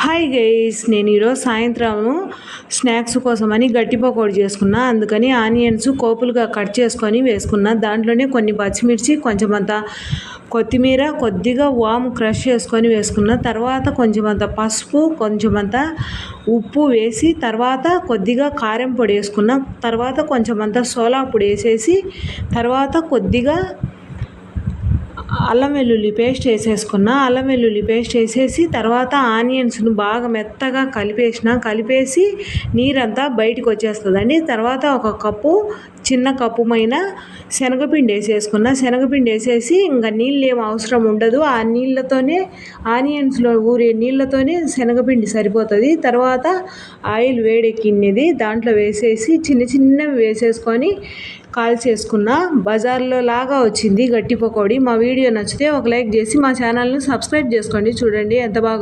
Hi guys, నేను ఈరోజు సాయంత్రం స్నాక్స్ కోసమని గట్టి పకోడీ చేసుకున్నా. అందుకని ఆనియన్స్ కోపులుగా కట్ చేసుకొని వేసుకున్నా. దాంట్లోనే కొన్ని పచ్చిమిర్చి, కొంచెమంత కొత్తిమీర, కొద్దిగా వాము క్రష్ చేసుకొని వేసుకున్నా. తర్వాత కొంచెమంత పసుపు, కొంచెమంత ఉప్పు వేసి, తర్వాత కొద్దిగా కారం పొడి వేసుకున్నా. తర్వాత కొంచెమంత సోలా పొడి వేసేసి, తర్వాత కొద్దిగా అల్లం వెల్లుల్లి పేస్ట్ వేసేసుకున్నా. అల్లం వెల్లుల్లి పేస్ట్ వేసేసి తర్వాత ఆనియన్స్ను బాగా మెత్తగా కలిపేసి నీరంతా బయటకు వచ్చేస్తుందండి. తర్వాత ఒక కప్పు, చిన్న కప్పుమైన శనగపిండి వేసేసుకున్నా. శనగపిండి వేసేసి ఇంకా నీళ్ళు ఏం అవసరం ఉండదు. ఆ నీళ్ళతోనే, ఆనియన్స్లో ఊరే నీళ్ళతోనే శనగపిండి సరిపోతుంది. తర్వాత ఆయిల్ వేడెక్కినది దాంట్లో వేసేసి చిన్నవి వేసేసుకొని కాల్చేసుకున్నా. బజార్లో లాగా వచ్చింది గట్టి పకోడీ. మా వీడియో నచ్చితే ఒక లైక్ చేసి మా ఛానల్ని సబ్స్క్రైబ్ చేసుకోండి. చూడండి ఎంత బాగా